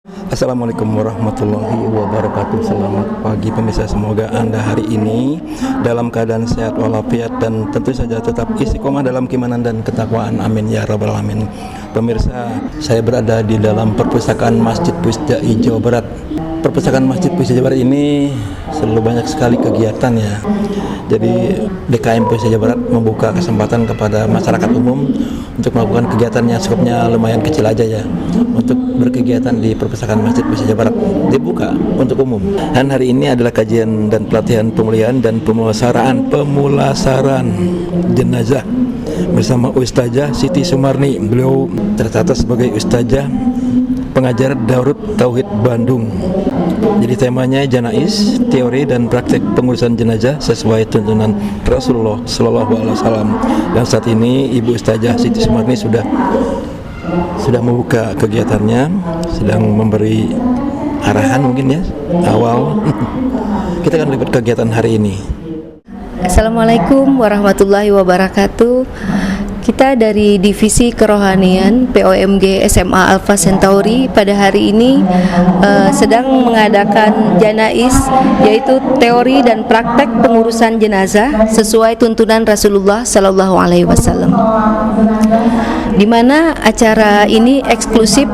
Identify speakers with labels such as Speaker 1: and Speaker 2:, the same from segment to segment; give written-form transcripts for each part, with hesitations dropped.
Speaker 1: Assalamualaikum warahmatullahi wabarakatuh. Selamat pagi pemirsa, semoga Anda hari ini dalam keadaan sehat walafiat dan tentu saja tetap istiqomah dalam keimanan dan ketakwaan. Amin ya rabbal alamin. Pemirsa, saya berada di dalam perpustakaan Masjid Pusdai Jawa Barat. Perpustakaan Masjid Pusdai Jawa Barat ini selalu banyak sekali kegiatannya. Jadi DKM Pusdai Jawa Barat membuka kesempatan kepada masyarakat umum untuk melakukan kegiatan yang skopnya lumayan kecil aja ya, untuk berkegiatan di perpustakaan Masjid Pusdai Jawa Barat, dibuka untuk umum. Dan hari ini adalah kajian dan pelatihan pemulihan dan pemulasaran jenazah bersama Ustazah Siti Sumarni. Beliau tercatat sebagai Ustazah pengajar Darut Tauhid Bandung. Jadi temanya janais, teori dan praktek pengurusan jenazah sesuai tuntunan Rasulullah Sallallahu Alaihi Wasallam. Dan saat ini Ibu Ustazah Siti Sumarni sudah membuka kegiatannya, sedang memberi arahan mungkin ya awal. Kita akan lihat kegiatan hari ini.
Speaker 2: Assalamualaikum warahmatullahi wabarakatuh. Kita dari Divisi Kerohanian POMG SMA Alpha Centauri pada hari ini sedang mengadakan janais, yaitu teori dan praktek pengurusan jenazah sesuai tuntunan Rasulullah Sallallahu Alaihi Wasallam. Di mana acara ini eksklusif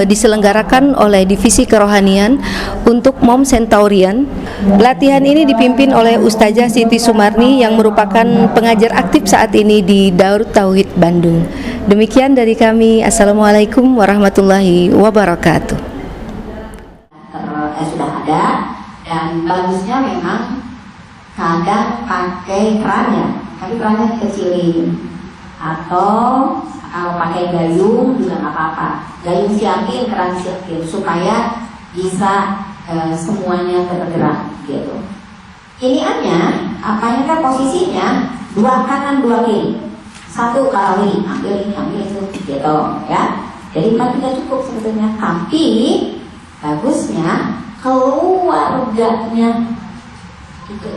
Speaker 2: diselenggarakan oleh Divisi Kerohanian untuk Mom Centaurian. Pelatihan ini dipimpin oleh Ustazah Siti Sumarni yang merupakan pengajar aktif saat ini di Darut Tauhid Bandung. Demikian dari kami. Assalamualaikum warahmatullahi wabarakatuh.
Speaker 3: Sudah ada, dan bagusnya memang kadang pakai kerannya, tapi kerannya dikecilin, atau kalau pakai gayung juga nggak apa-apa. Gayung siapin, keran siapin, supaya bisa semuanya tergerak gitu. Iniannya, apanya kan posisinya 2 kanan 2 kiri, 1 kali ambil itu gitu ya. Jadi 4 tidak cukup sebetulnya, tapi bagusnya keluarganya itu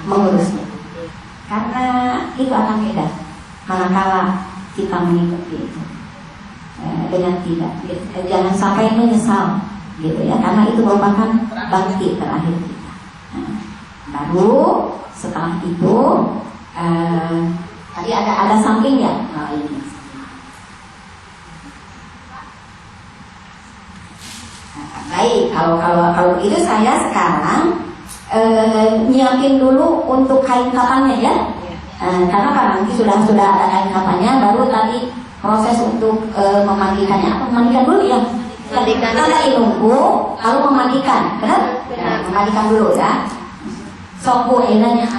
Speaker 3: mengurusnya, karena itu akan beda manakala kita mengikuti itu dengan tidak gitu. Jangan sampai menyesal gitu ya, karena itu merupakan bakti terakhir kita. Baru setelah itu tadi ada samping ya. Ini baik, kalau itu saya sekarang nyiapin dulu untuk kain kapannya ya. Karena kan nanti sudah ada kain kapannya, baru tadi proses untuk memandikannya. Memandikan dulu ya. Kita tadi nunggu, lalu memandikan, benar? Ya, memandikan dulu ya. Sopo enaknya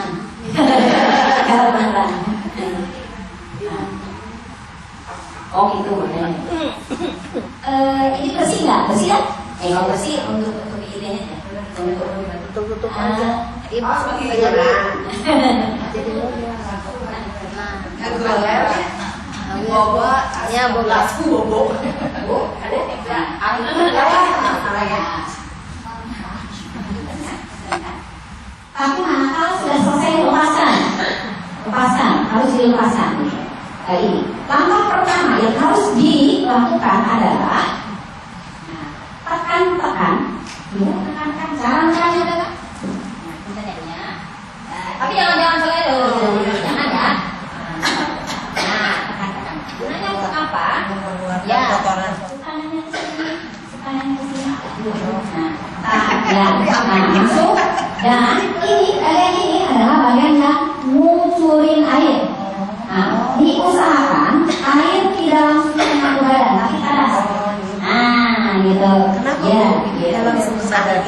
Speaker 3: oh gitu makanya. Ini bersih nggak? Bersih kan? Kalau bersih untuk ini aja. Untuk aja. Ibu penyeran. Jadi bobo, ya bobo. Tapi manakala sudah selesai lepasan harus dilepaskan. Ini langkah pertama yang harus dilakukan adalah tekan, jangan tapi jangan selalu, jangan ya. Tekan. Gunanya untuk apa? Ya, tekanannya ke sini. Masuk. Dan ini adalah bagian yang ngucurin air. Nah, diusahakan air tidak langsung kena ke badan, tapi ke atas. Gitu.
Speaker 4: Kenapa?
Speaker 3: Ya,
Speaker 4: Kita langsung sadar.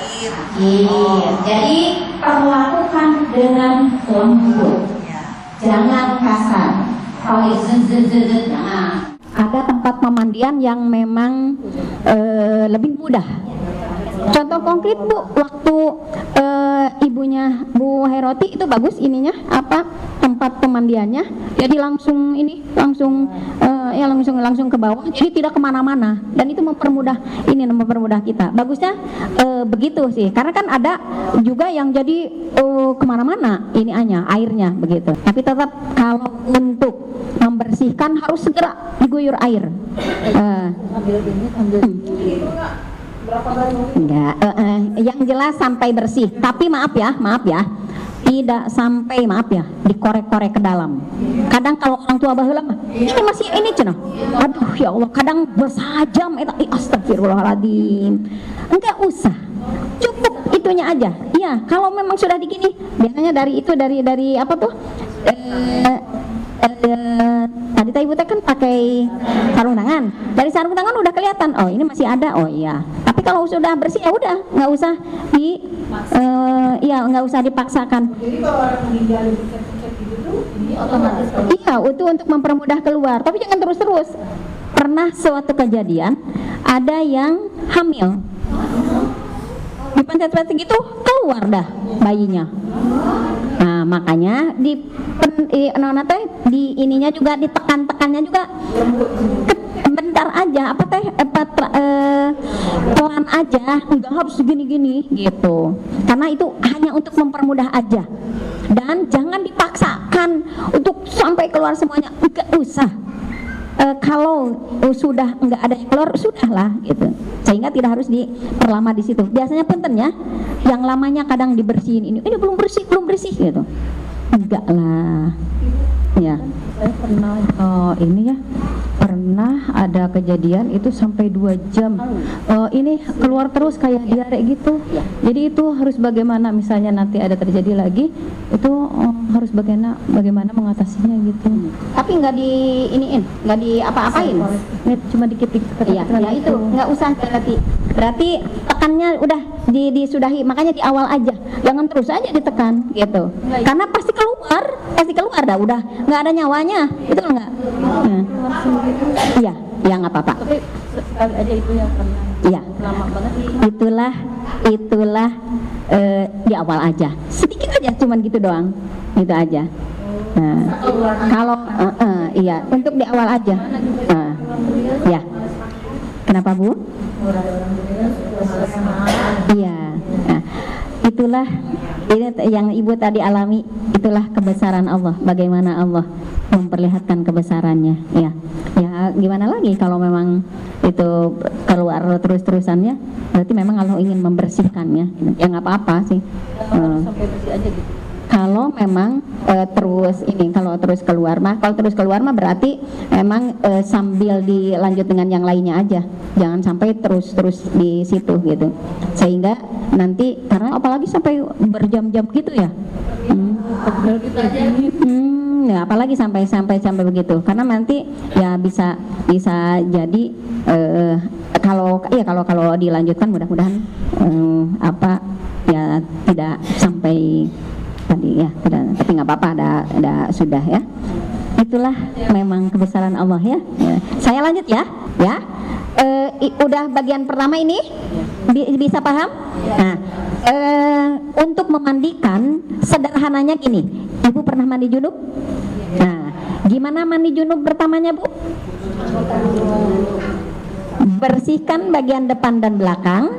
Speaker 3: Iya. Jadi perlakukan dengan lembut, jangan kasar. Kalau
Speaker 5: ada tempat pemandian yang memang lebih mudah. Contoh konkret Bu, waktu ibunya Bu Heroti itu bagus ininya tempat pemandiannya, jadi langsung ya langsung ke bawah, jadi tidak kemana-mana, dan itu mempermudah kita. Bagusnya begitu sih, karena kan ada juga yang jadi kemana-mana airnya begitu. Tapi tetap kalau untuk membersihkan harus segera diguyur air. Enggak, yang jelas sampai bersih. Tapi maaf ya, tidak sampai dikorek-korek ke dalam. Kadang kalau orang tua baheula mah ini masih ini cenah. Aduh ya Allah, kadang bersajam eta astagfirullahaladzim. Enggak usah. Cukup itunya aja. Iya, kalau memang sudah digini, biasanya dari apa tuh? Tadi ibu teh kan pakai sarung tangan. Dari sarung tangan udah kelihatan, oh ini masih ada, oh iya. Tapi kalau sudah bersih ya udah, nggak usah nggak usah dipaksakan. Jadi kalau orang meninggal dicek gitu tuh, ini otomatis. Iya, itu untuk mempermudah keluar. Tapi jangan terus-terus. Pernah suatu kejadian ada yang hamil. Dipencet-pencet gitu keluar dah bayinya. Nah, makanya di ininya juga ditekan-tekannya juga bentar aja, pelan aja, enggak harus gini-gini gitu. Karena itu hanya untuk mempermudah aja. Dan jangan dipaksakan untuk sampai keluar semuanya, enggak usah. Kalau sudah enggak ada yang keluar, sudahlah gitu. Sehingga tidak harus diperlama di situ. Biasanya punten ya, yang lamanya kadang dibersihin ini belum bersih gitu. Enggak lah. Ya.
Speaker 4: Saya pernah ada kejadian itu sampai 2 jam. Ini keluar terus kayak diare gitu. Jadi itu harus bagaimana, misalnya nanti ada terjadi lagi, itu harus bagaimana mengatasinya gitu.
Speaker 5: Tapi nggak nggak diapa-apain.
Speaker 4: Cuma dikit-dikit.
Speaker 5: Iya, itu nggak usah berarti tekannya udah disudahi, makanya di awal aja, jangan terus aja ditekan gitu. Karena pasti keluar dah, udah nggak ada nyawanya, itu enggak. Iya, ya nggak apa-apa.
Speaker 4: Tapi sekali aja itu yang pernah.
Speaker 5: Iya.
Speaker 4: Lama banget.
Speaker 5: Itulah di awal aja, sedikit aja, cuman gitu doang, gitu aja. Nah, kalau iya, untuk di awal aja. Ya. Kenapa Bu? Iya. Nah, itulah ini yang Ibu tadi alami, itulah kebesaran Allah. Bagaimana Allah memperlihatkan kebesarannya. Ya gimana lagi kalau memang itu keluar terus-terusannya, berarti memang Allah ingin membersihkannya. Ya nggak apa-apa sih.
Speaker 4: Sampai bersih aja gitu.
Speaker 5: Kalau memang kalau terus keluar mah berarti memang sambil dilanjut dengan yang lainnya aja, jangan sampai terus di situ gitu, sehingga nanti, karena apalagi sampai berjam-jam gitu ya. Ya, apalagi sampai begitu, karena nanti ya bisa jadi kalau dilanjutkan mudah-mudahan tidak sampai tadi ya, tapi nggak apa-apa, ada sudah ya. Itulah memang kebesaran Allah ya. Saya lanjut ya. Udah bagian pertama ini bisa paham? Nah, untuk memandikan sederhananya gini. Ibu pernah mandi junub? Nah, gimana mandi junub pertamanya Bu? Bersihkan bagian depan dan belakang,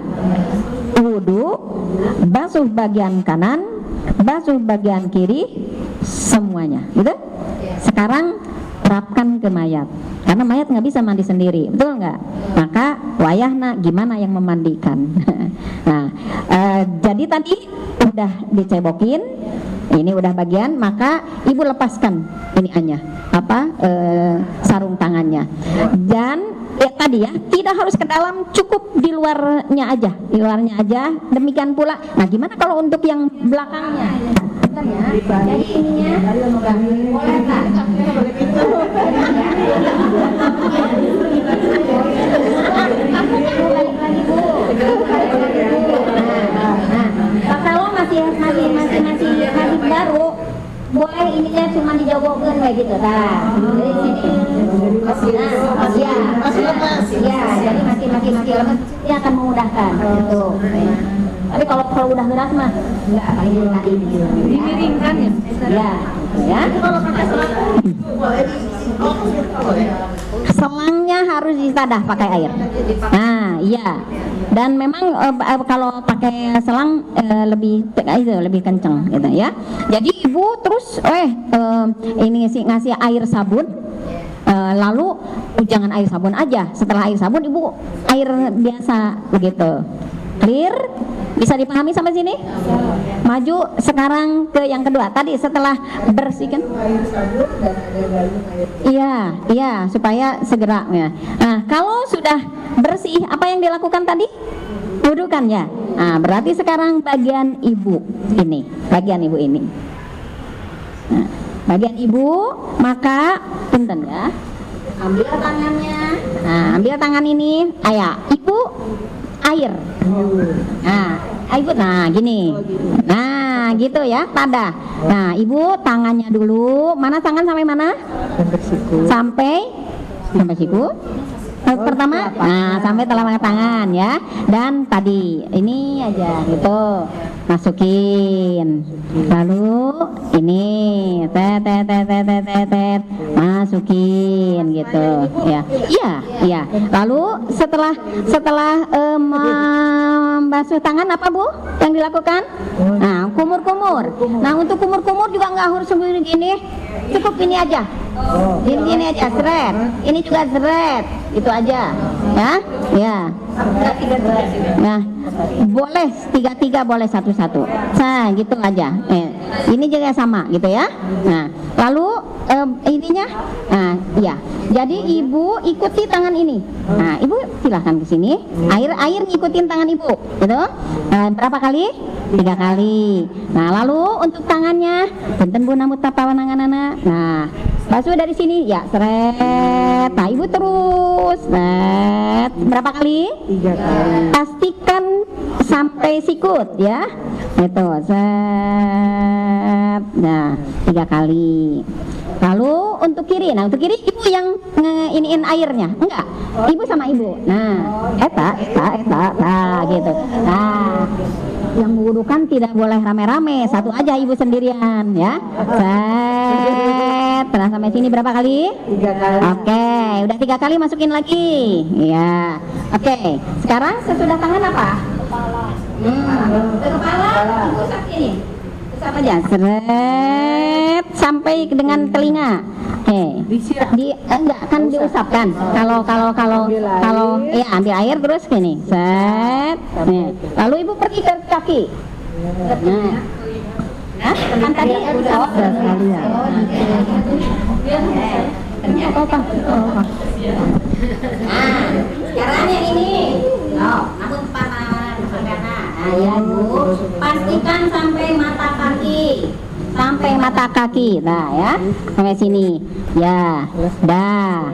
Speaker 5: wudu, basuh bagian kanan, basuh bagian kiri, semuanya, gitu. Sekarang terapkan ke mayat, karena mayat nggak bisa mandi sendiri, betul nggak? Maka wayahna gimana yang memandikan. Nah, jadi tadi udah dicebokin, ini udah bagian, maka ibu lepaskan sarung tangannya, dan tadi ya, tidak harus ke dalam, cukup di luarnya aja, demikian pula. Nah, gimana kalau untuk yang belakangnya? Jadi ininya boleh nggak? Kalau masih baru, boleh ininya cuma dijogokeun kayak gitu. Nah, dari sini. Jadi masih lemes, dia akan memudahkan gitu. Tapi kalau udah berat mah enggak, paling tadi dimiringkan ya. Ya. Kalau pakai Selangnya harus ditadah pakai air. Nah, iya. Dan memang kalau pakai selang lebih kenceng gitu ya. Jadi ibu terus ini ngasih air sabun. Lalu jangan air sabun aja. Setelah air sabun ibu air biasa begitu. Clear? Bisa dipahami sampai sini? Maju sekarang ke yang kedua. Tadi setelah bersihkan. Iya, supaya segera ya. Nah, kalau sudah bersih, apa yang dilakukan tadi? Wudu kan ya. Nah, berarti sekarang bagian ibu ini. Nah, bagian ibu, maka punten ya. Ambil tangannya. Nah, ambil tangan ini. Ayah, ibu air. Ibu gini. Nah, gitu ya, tadah. Nah, ibu tangannya dulu. Mana tangan sampai mana? Sampai siku. Pertama, nah sampai telapak tangan ya. Dan tadi ini aja gitu. Masukin. Lalu ini masukin gitu ya. Iya. Lalu setelah membasuh tangan apa Bu yang dilakukan? Nah, kumur-kumur. Nah, untuk kumur-kumur juga nggak harus begini gini. Cukup ini aja. Ini aja seret. Ini juga seret. Itu aja. Ya. Nah, boleh tiga boleh satu-satu. Nah, gitu aja. Ini juga sama gitu ya. Nah, lalu ininya. Nah, ya. Jadi ibu ikuti tangan ini. Nah, ibu silahkan ke sini. Air ngikutin tangan ibu, gitu. Berapa kali? 3 kali. Nah, lalu untuk tangannya, punten Bu namut tapawananganana. Nah, basuh dari sini ya, seret. Nah, ibu terus. Seret. Berapa kali?
Speaker 6: 3 kali.
Speaker 5: Pastikan sampai sikut ya. Itu, set. Nah, 3 kali. Lalu untuk kiri, ibu yang iniin airnya, enggak? Ibu sama ibu. Nah, eta, gitu. Nah, yang wudukan tidak boleh rame-rame, satu aja ibu sendirian ya. Set. Pernah sampai sini berapa kali?
Speaker 6: 3 kali.
Speaker 5: Oke, udah 3 kali masukin lagi. Ya. Oke, sekarang sesudah tangan apa? Kepala. Ibu usap ini. Usap aja. Seret sampai dengan telinga. Enggak kan diusapkan. Kalau ya ambil air terus gini. Set. Nih. Lalu ibu pergi ke kaki. Nah, kan tadi udah sekali ya. Apa? Nah, sekarang yang ini. Namun panas. Nah, ya Bu, pastikan sampai mata kaki. Nah, ya. Sampai sini. Ya. Dah.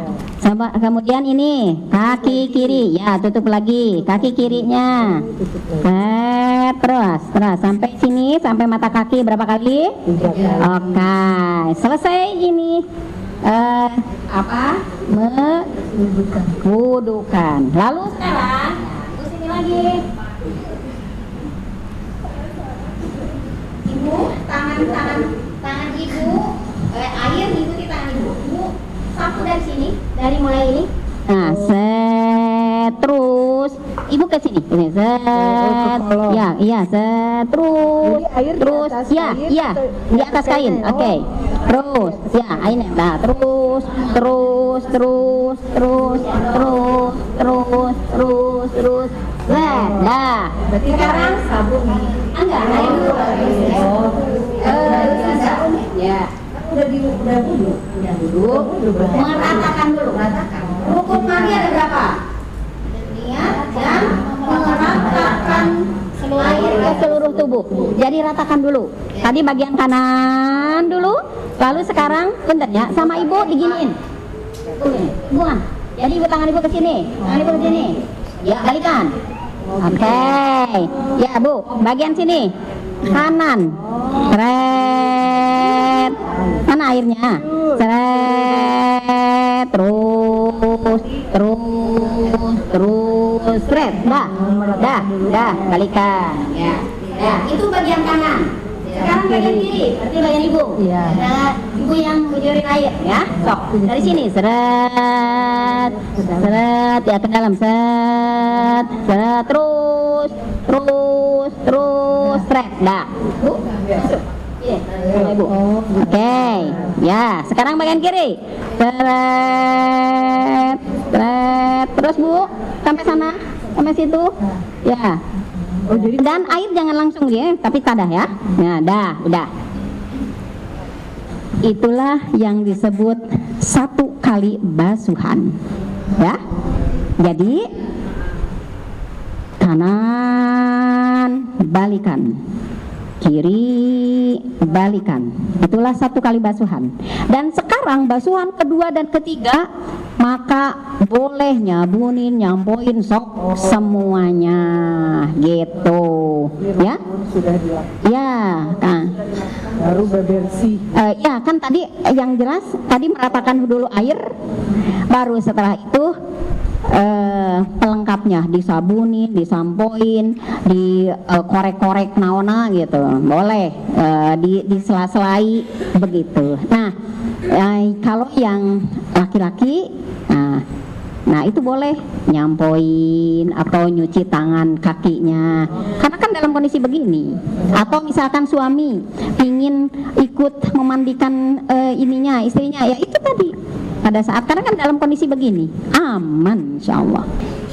Speaker 5: Kemudian ini kaki kiri, ya tutup lagi kaki kirinya. Terus sampai sini, sampai mata kaki berapa kali?
Speaker 6: 3 kali.
Speaker 5: Oke, selesai ini. Wudukan. Lalu sekarang ke sini lagi. Ibu, tangan ibu, air ikuti tangan ibu. Ibu sapu dari sini, dari mulai ini. Nah, set, terus ibu ke sini. Ini set. Ya, set, terus. Ya, di atas kain. Oke. Terus, ya, ini. Nah, terus. Nah, sekarang sabun. Enggak, air dulu. Ya. Udah dulu. Meratakan dulu. Rukun mandi ada berapa? Niat dan meratakan air ke seluruh tubuh. Jadi ratakan dulu. Tadi bagian kanan dulu, lalu sekarang bentar ya, sama ibu diginiin. Bukan. Jadi ibu tangan ibu ke sini, Ya, balikan. Oke. Ya, Bu, bagian sini. Kanan. Seret. Mana airnya? Seret. Terus. Seret. Dah. Balikan. Ya. Ya, itu bagian kanan. Sekarang bagian kiri. Berarti bagian ibu.
Speaker 6: Iya.
Speaker 5: Nah, ibu yang ngujurin air. ya. Sok dari sini seret seret ya ke dalam seret seret terus seret dah Bu. Ibu. Oke, ya sekarang bagian kiri seret seret terus Bu sampai sana sampai situ ya. Dan air jangan langsung dia tapi tadah ya. Nah dah udah. Itulah yang disebut 1 kali basuhan ya. Jadi kanan balikan, kiri balikan, itulah 1 kali basuhan. Dan sekarang basuhan kedua dan ketiga maka boleh nyabunin nyampoin sok semuanya gitu ya. Ya kan
Speaker 6: baru bebersih.
Speaker 5: Ya kan tadi yang jelas tadi meratakan dulu air, baru setelah itu pelengkapnya disabunin, disampoin, dikorek-korek naona gitu, boleh disela-selai begitu. Nah kalau yang laki-laki, nah itu boleh nyampoin atau nyuci tangan kakinya karena kan dalam kondisi begini. Atau misalkan suami ingin ikut memandikan ininya istrinya, ya itu tadi pada saat karena kan dalam kondisi begini aman insyaallah.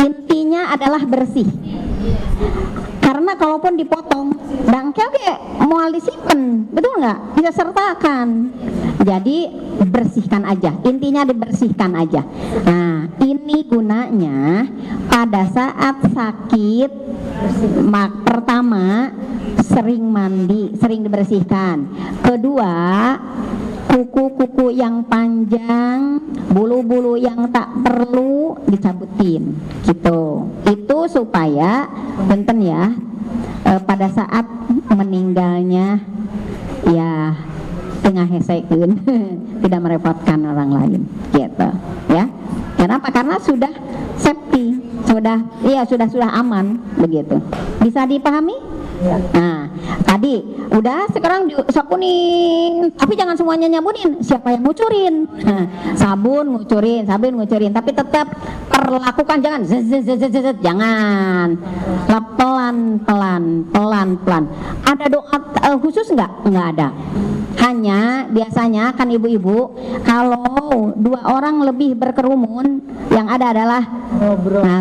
Speaker 5: Intinya adalah bersih. Karena kalaupun dipotong dangkel kayak mau disimpan, betul nggak? Bisa sertakan. Jadi bersihkan aja. Intinya dibersihkan aja. Nah, ini gunanya pada saat sakit pertama sering mandi, sering dibersihkan. Kedua, kuku-kuku yang panjang, bulu-bulu yang tak perlu dicabutin gitu. Itu supaya benten ya pada saat meninggalnya ya tengah hesekeun tidak merepotkan orang lain gitu ya. Kenapa? Karena sudah safety, sudah aman begitu. Bisa dipahami? Nah, tadi udah, sekarang sabunin, tapi jangan semuanya nyabunin. Siapa yang ngucurin? Sabun ngucurin, tapi tetap perlakukan jangan jangan. Pelan-pelan. Ada doa khusus nggak? Nggak ada. Hanya biasanya kan ibu-ibu kalau 2 orang lebih berkerumun yang ada adalah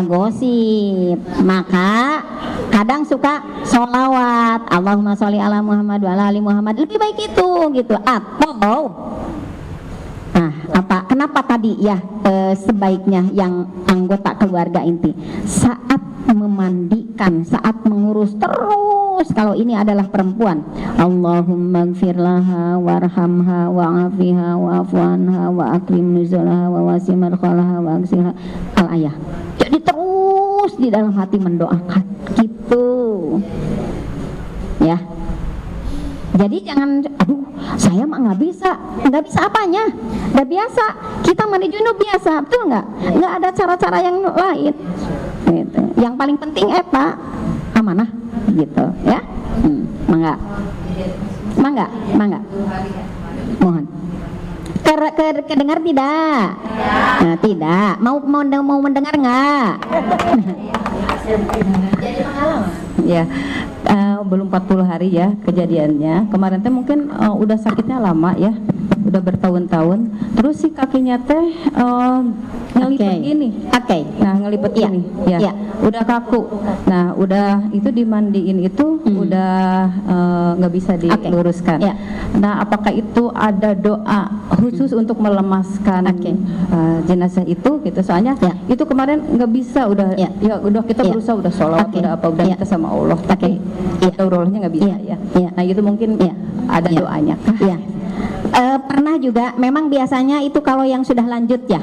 Speaker 5: gosip. Maka kadang suka sholawat, Allahumma sholli ala Muhammad wa ala ali Muhammad, lebih baik itu gitu. Atau kenapa tadi ya sebaiknya yang anggota keluarga inti saat memandikan, saat mengurus terus, kalau ini adalah perempuan, Allahumma gfir laha warhamha wa'afiha wa'afu anha wa akrim nuzulaha wa wasi madkhalaha wa aghsilha al-ayah. Jadi terus di dalam hati mendoakan gitu ya. Jadi jangan, aduh saya mah nggak bisa apanya, nggak biasa. Kita mandi junub biasa, betul nggak? Nggak ada cara-cara yang lain. Gitu. Yang paling penting eta amanah, gitu ya. Mangga. Mohon. Kedengar tidak? Nah, tidak. Mau mendengar nggak? Jadi pengalaman.
Speaker 4: Ya, belum 40 hari ya kejadiannya. Kemarin teh mungkin udah sakitnya lama ya, udah bertahun-tahun. Terus si kakinya teh ngelipet gini. Nah, ngelipet gini. Ya. Udah kaku. Nah, udah itu dimandiin itu udah nggak bisa diluruskan. Nah, apakah itu ada doa khusus untuk melemaskan jenazah itu gitu? Soalnya itu kemarin nggak bisa, udah udah kita berusaha, udah sholawat, udah apa, udah kita sama Allah, tapi Allahnya nggak bisa ya. Nah, itu mungkin ada doanya.
Speaker 5: Pernah juga, memang biasanya itu kalau yang sudah lanjut ya.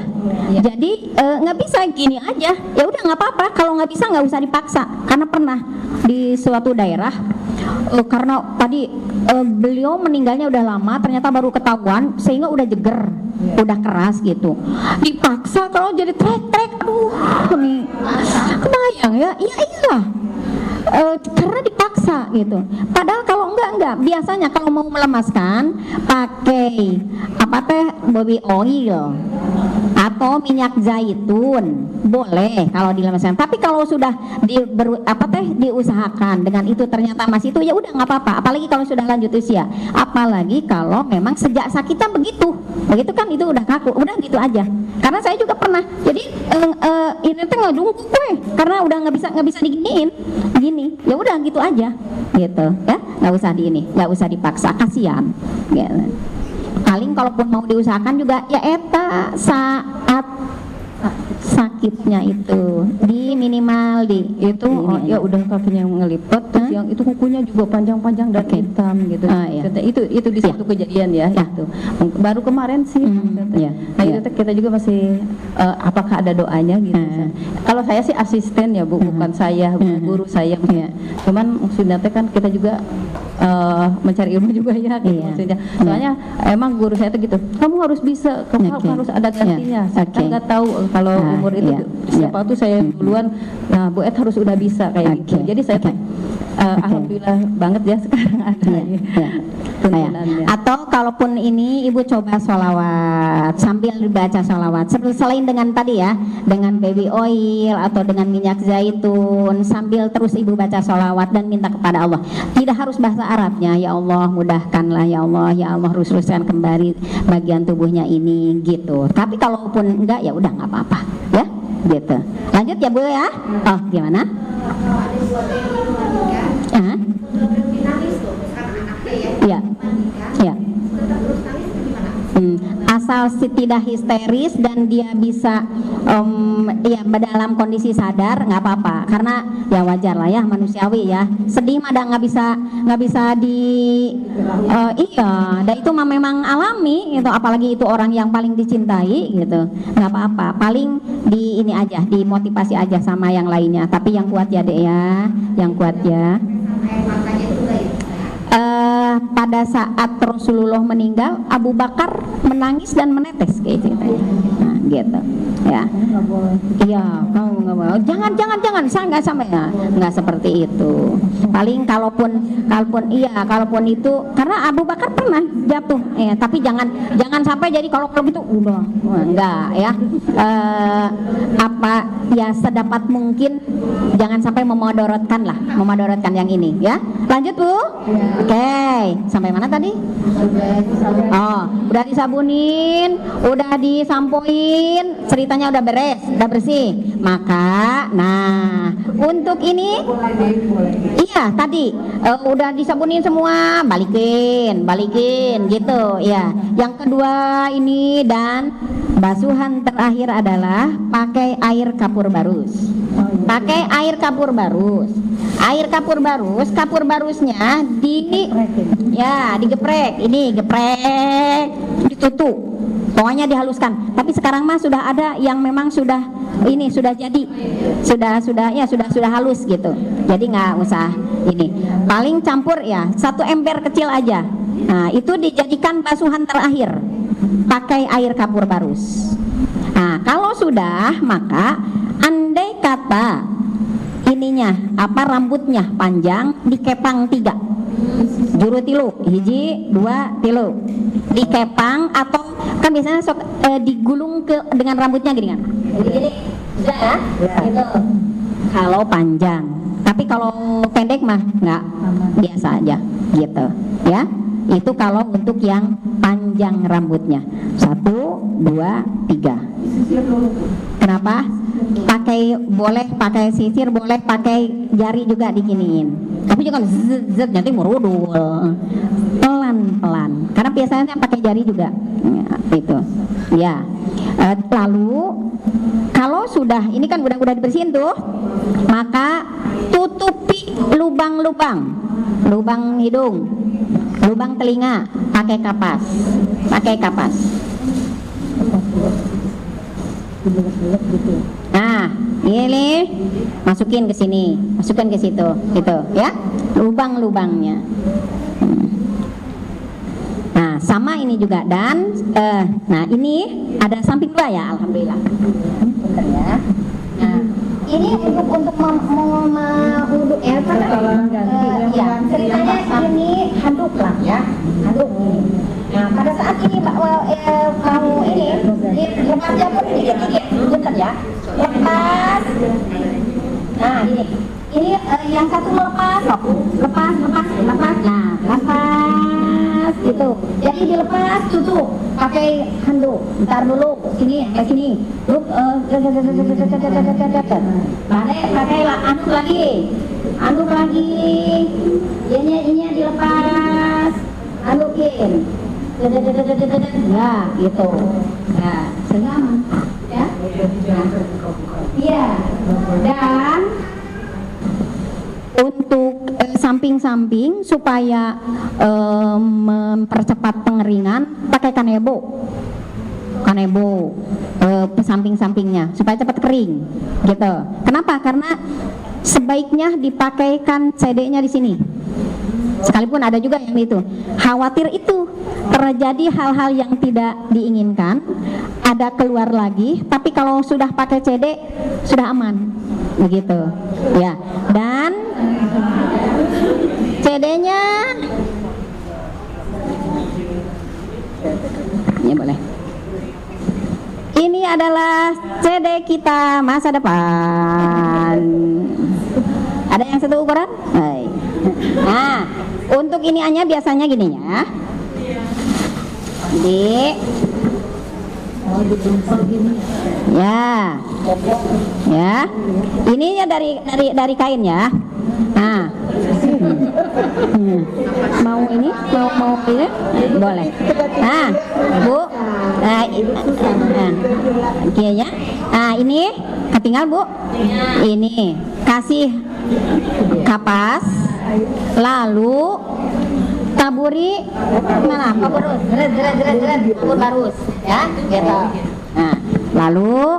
Speaker 5: Jadi nggak bisa gini aja. Ya udah nggak apa-apa. Kalau nggak bisa nggak usah dipaksa. Karena pernah di suatu daerah karena tadi beliau meninggalnya udah lama, ternyata baru ketahuan sehingga udah jeger, udah keras gitu. Dipaksa kalau jadi trek-trek, aduh, kebayang ya? Iya. Karena dipaksa. dipaksa gitu. Padahal kalau enggak. Biasanya kalau mau melemaskan pakai apa teh bobby oil atau minyak zaitun boleh kalau dilemaskan. Tapi kalau sudah diusahakan dengan itu ternyata masih itu, ya udah nggak apa-apa. Apalagi kalau sudah lanjut usia. Apalagi kalau memang sejak sakitnya begitu kan itu udah kaku, udah gitu aja. Karena saya juga pernah. Jadi ini teh ngedungkuk gue karena udah nggak bisa diginiin, gini. Ya udah gitu aja, gitu ya. Nggak usah dipaksa, kasihan. Gitu. Paling kalaupun mau diusahakan juga ya eta saat sakitnya itu di minimal di
Speaker 4: itu ya udah kakinya ngelipet terus yang itu kukunya juga panjang-panjang dan hitam gitu.
Speaker 5: Iya.
Speaker 4: Itu di satu kejadian ya, itu baru kemarin sih. Nah itu kita juga masih apakah ada doanya gitu. Kalau saya sih asisten ya Bu, bukan saya, guru saya. Cuman maksudnya kan kita juga mencari ilmu juga ya gitu, maksudnya. Soalnya emang guru saya tuh gitu, kamu harus bisa, kamu harus ada gantinya. Saya kan nggak tahu kalau umur itu siapa tuh saya duluan. Nah Bu Ed harus udah bisa kayak gitu. Jadi saya alhamdulillah banget ya sekarang ada tuntunannya.
Speaker 5: Atau kalaupun ini Ibu coba sholawat sambil dibaca sholawat, selain dengan tadi ya, dengan baby oil atau dengan minyak zaitun, sambil terus Ibu baca sholawat dan minta kepada Allah. Tidak harus bahasa Arabnya, ya Allah mudahkanlah, ya Allah luruskan kembali bagian tubuhnya ini gitu. Tapi kalaupun enggak ya udah nggak apa-apa ya gitu. Lanjut ya Bu ya. Oh gimana? Iya. Asal tidak histeris dan dia bisa ya dalam kondisi sadar nggak apa-apa, karena ya wajar lah ya, manusiawi ya. Sedih mah nggak bisa dan itu mah memang alami gitu, apalagi itu orang yang paling dicintai gitu, nggak apa-apa. Paling di ini aja, dimotivasi aja sama yang lainnya. Tapi yang kuat ya Dek ya, yang kuat ya. Pada saat Rasulullah meninggal, Abu Bakar menangis dan menetes kayak gitu. Nah, gitu. Ya. Iya, kamu nggak mau. Jangan, saya nggak sampai ya. Nggak seperti itu. Paling kalaupun itu, karena Abu Bakar pernah jatuh. Tapi jangan sampai jadi kalau gitu udah, enggak ya. Sedapat mungkin jangan sampai memudaratkan yang ini ya. Lanjut Bu. Oke. Sampai mana tadi? Udah disabunin, udah disampoin, ceritanya udah beres, udah bersih. Maka, nah untuk ini, iya tadi udah disabunin semua, balikin gitu ya. Yang kedua ini, dan basuhan terakhir adalah pakai air kapur barus. Pakai air kapur barus. Air kapur barusnya digeprek, ditutup, pokoknya dihaluskan. Tapi sekarang mah sudah ada yang memang sudah jadi, sudah halus gitu. Jadi nggak usah ini. Paling campur ya 1 ember kecil aja. Nah itu dijadikan basuhan terakhir. Pakai air kapur barus. Nah kalau sudah, maka andai kata rambutnya panjang, dikepang 3 juru tilu, 1, 2, 3 dikepang, atau kan biasanya digulung dengan rambutnya gini kan, gitu. Kalau panjang, tapi kalau pendek mah nggak, biasa aja gitu ya. Itu kalau untuk yang panjang rambutnya. 1, 2, 3. Kenapa? Boleh pakai sisir, boleh pakai jari juga diginiin. Tapi jangan zet nanti merudul. Pelan-pelan. Karena biasanya pakai jari juga. Itu. Ya. Lalu kalau sudah, ini kan udah dibersihin tuh, maka tutupi lubang-lubang hidung, lubang telinga pakai kapas. Nah, ini masukin ke sini, masukin ke situ, gitu ya, lubang-lubangnya. Nah, sama ini juga, dan nah ini ada samping 2 ya, alhamdulillah. Bentar ya. Nah, ini untuk wudhu ya, ya. Ini yang satu lepas, lepas. Nah, lepas gitu. Jadi dilepas, tutup. Pakai handuk. Bentar dulu, sini, sini. Pakai anduk lagi. Ini dilepas. Andukin. Ya, gitu. Nah, sehingga aman. Ya. Iya. Dan untuk samping-samping supaya mempercepat pengeringan pakai kanebo samping-sampingnya supaya cepat kering gitu. Kenapa? Karena sebaiknya dipakaikan CD-nya di sini. Sekalipun ada juga yang itu khawatir itu terjadi hal-hal yang tidak diinginkan, ada keluar lagi, tapi kalau sudah pakai CD sudah aman begitu ya. Dan CD-nya ini boleh, ini adalah CD kita masa depan. Ada yang satu ukuran? Nah, untuk iniannya biasanya gininya. Jadi ya, ininya dari kain ya. Nah, mau ini boleh. Nah, Bu, ya. Nah, ini ketinggal Bu. Ini kasih kapas, lalu taburi mana? Tabur barus, ya, gitu. Nah, lalu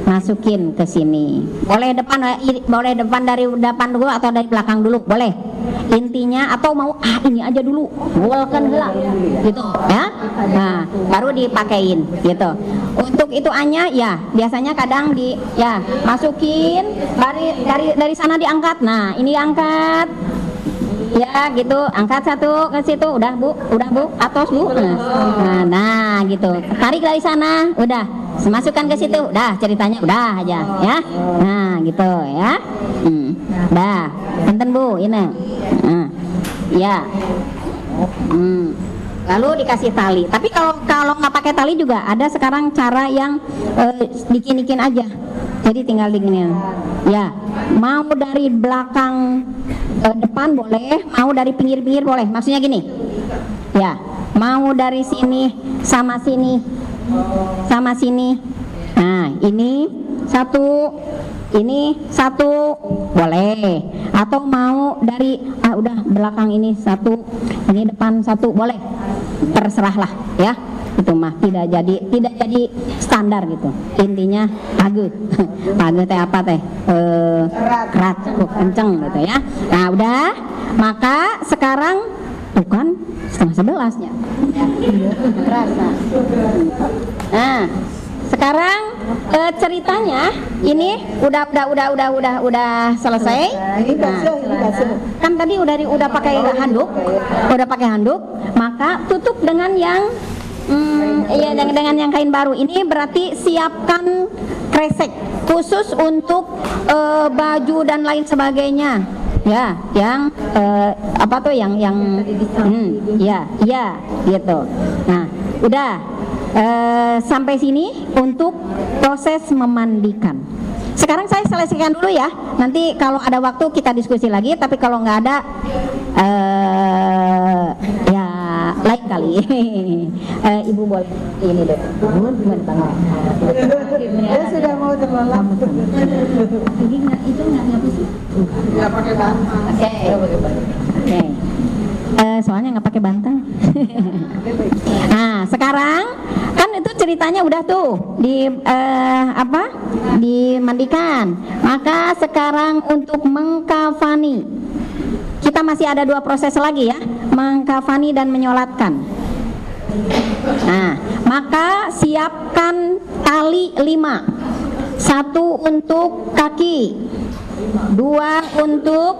Speaker 5: masukin ke sini. Boleh depan dari depan dulu atau dari belakang dulu, boleh. Intinya atau mau ini aja dulu, bolkan gelap, gitu, ya. Nah, baru dipakein, gitu. Untuk itu ya, biasanya kadang masukin dari sana diangkat. Nah, ini diangkat. Ya gitu, angkat satu ke situ, udah Bu, atos Bu. Nah, gitu. Tarik dari sana, udah. Masukkan ke situ, udah ceritanya udah aja, ya. Nah, gitu ya. Dah, enten Bu, ini. Ya. Lalu dikasih tali. Tapi kalau nggak pakai tali juga ada sekarang cara yang dikinikin aja. Jadi tinggal diginin. Ya, mau dari belakang depan boleh, mau dari pinggir-pinggir boleh. Maksudnya gini. Ya, mau dari sini sama sini. Nah, ini satu boleh. Atau mau dari udah belakang ini satu, ini depan satu boleh. Terserahlah ya. Itu mah tidak jadi standar gitu. Intinya page teh apa teh? Kerat cukup kenceng gitu ya. Nah, udah, maka sekarang tuh kan 10:30-nya. Terasa. Nah, sekarang ceritanya ini udah selesai. Nah, kan tadi udah pakai handuk, maka tutup dengan yang dengan yang kain baru. Ini berarti siapkan kresek khusus untuk baju dan lain sebagainya. Ya, yang gitu. Nah, udah sampai sini untuk proses memandikan. Sekarang saya selesaikan dulu ya. Nanti kalau ada waktu kita diskusi lagi. Tapi kalau nggak ada, ya lain kali. Ibu boleh ini deh.
Speaker 6: Dia sudah mau terlelap.
Speaker 5: Ini itu nggak bisa.
Speaker 6: Ya pakai bantal.
Speaker 5: Oke. Soalnya nggak pakai bantal. Nah, sekarang kan itu ceritanya udah tuh dimandikan. Maka sekarang untuk mengkafani, kita masih ada 2 proses lagi ya, mengkafani dan menyolatkan. Nah, maka siapkan tali 5, 1 untuk kaki, 2 untuk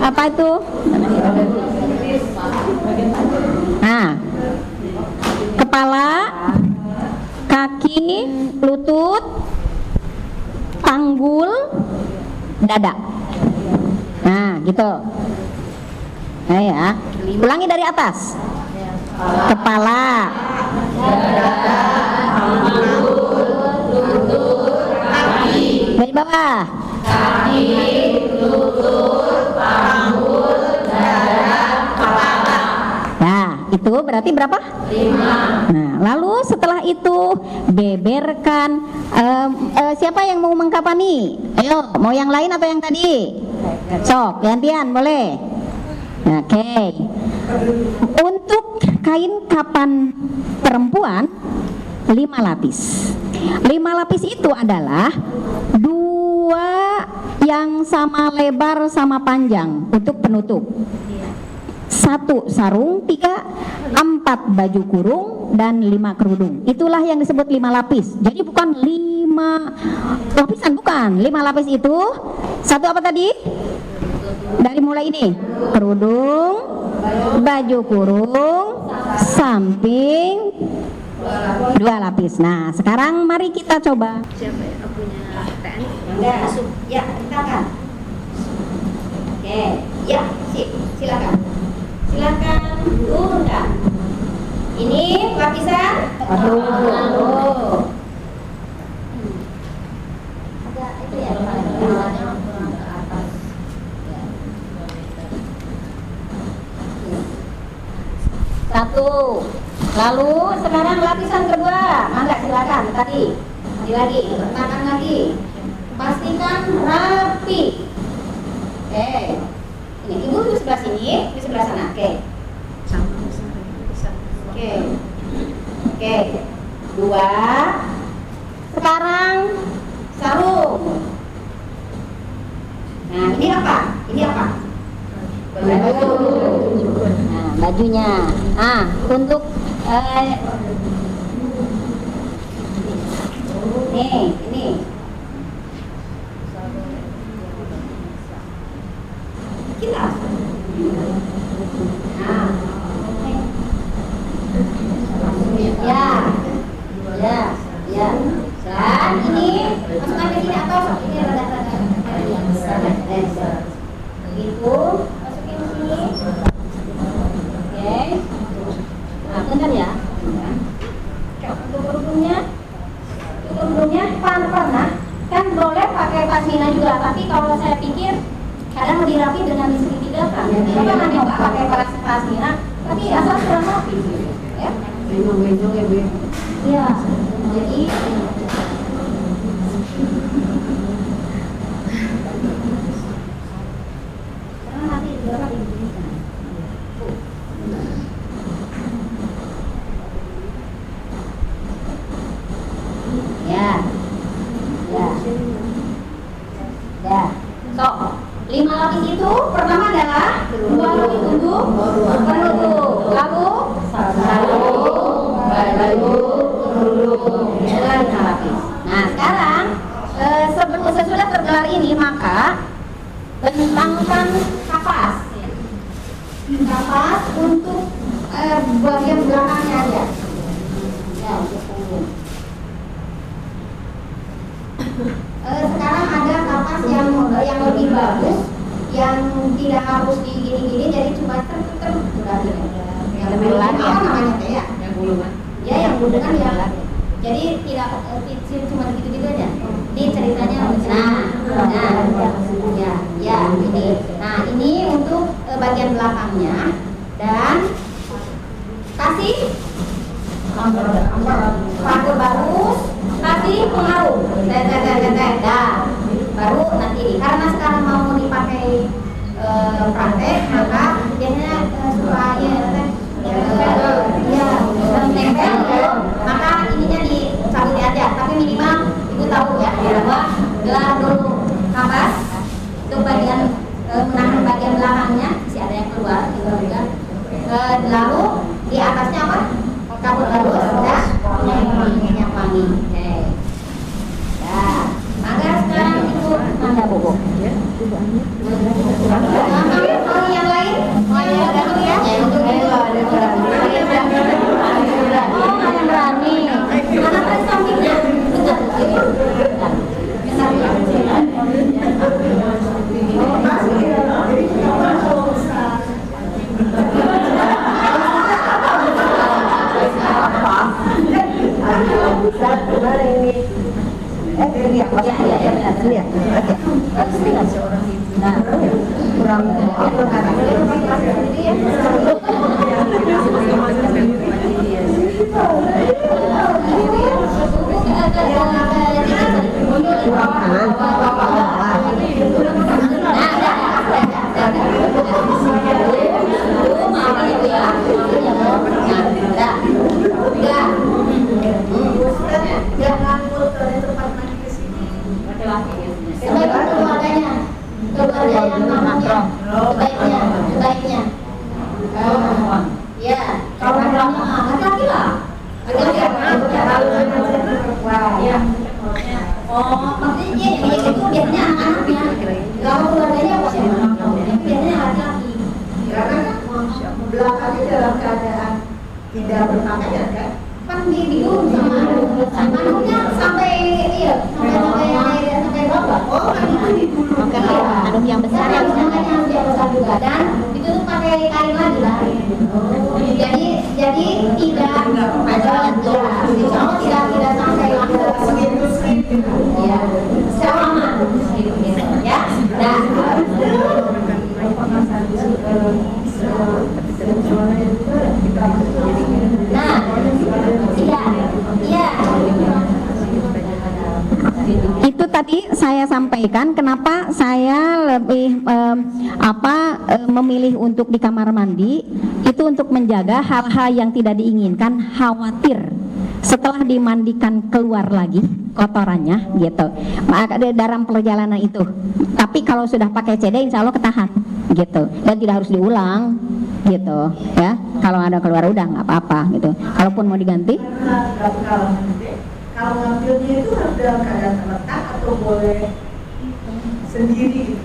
Speaker 5: apa itu? Nah, kepala, kaki, lutut, panggul, dada. Nah, gitu. Nah ya, ulangi dari atas. Kepala, dari bawah. Nah, itu berarti berapa? 5. Nah, lalu setelah itu beberkan. Siapa yang mau mengkapani? Ayo, mau yang lain atau yang tadi? Sok, gantian boleh. Oke. Untuk kain kapan perempuan 5 lapis. 5 lapis itu adalah 2 yang sama lebar sama panjang untuk penutup. 1 sarung, 3, 4 baju kurung, dan 5 kerudung. Itulah yang disebut 5 lapis. Jadi bukan 5 lapisan, bukan. 5 lapis itu 1 apa tadi? Dari mulai ini, kerudung, baju kurung, samping, 2 lapis. Nah, sekarang mari kita coba.
Speaker 3: Siapa yang punya PN? Ya, silakan. Oke, ya, silakan. Silakan turunkan. Ini lapisan. Aduh. Ada itu ya.
Speaker 5: Satu. Lalu sekarang lapisan kedua. Mangga silakan tadi. Lagi, tekan lagi. Pastikan rapi. Oke. Ini ibu di sebelah sini, di sebelah sana. Oke. Oke. Oke. 2. Sekarang sarung. Nah, ini apa? Ini apa? Baju. Nah, bajunya. Ah, untuk ini. Kita. Nah. Ya. Dan ini masukkan ke sini atau ini rada-rada. Begitu, masukin ke sini. Oke. Nah, bentar ya. Untuk kerudungnya pernah kan boleh pakai pasmina juga, tapi kalau saya pikir kadang lebih rapi dengan segitiga kan. Coba nanti nggak pakai pasmina, tapi asal kurang rapi. Ya. Iya. Jadi karena nanti berapa ini? Ya. So, 5 lapis itu pertama adalah 2 lapis untuk penutup, lalu sarung, baju, kerudung, dan lapis. Nah, sekarang sesudah tergelar ini maka bentangkan kapas untuk bagian belakangnya aja. Ya, untuk punggung. Sekarang ada kapas yang lebih bagus, yang tidak harus digini-gini, jadi cuma udah yang lebih bulan ya, namanya teh ya, yang buluan. Ya, yang buluan ya. Jadi tidak cuma gitu-gitu aja. Ini ceritanya. Ya, ini. Nah, ini untuk bagian belakangnya dan kasih pagar barus, kasih pengaruh. Dah. Baru nanti karena sekarang mau dipakai praktek, maka biasanya suka nempel, maka ininya dicabut aja. Tapi minimal ibu tahu ya bahwa gelar dulu kapas untuk bagian menahan bagian belakangnya, masih ada yang keluar gitu juga. Lalu di atasnya apa? Kabut barus dan minyak wangi. Maka sekarang itu mangga bobo. Yang lain? Mau yang dulu ya? Untuk itu ada yang berani. Karena sampingnya. Bentar.
Speaker 6: belakangnya dalam keadaan tidak berpakaian kan? Kan bingung sama manunya sampai sampai bawah. Oh, kan itu dulu.
Speaker 3: Anduk yang besar yang besar juga dan ditutup pakai kain lagi lah. Jadi tidak ada tidak sampai segitu. Ya, sama ya. Nah, iya.
Speaker 5: Itu tadi saya sampaikan kenapa saya lebih memilih untuk di kamar mandi itu untuk menjaga hal-hal yang tidak diinginkan, khawatir setelah dimandikan keluar lagi kotorannya gitu. Maka dalam perjalanan itu. Tapi kalau sudah pakai CD insya Allah ketahan gitu dan tidak harus diulang gitu ya. Kalau ada keluar udah nggak apa-apa gitu. Kalaupun mau diganti.
Speaker 6: Kalau ngambilnya itu harus dalam keadaan terletak atau boleh sendiri?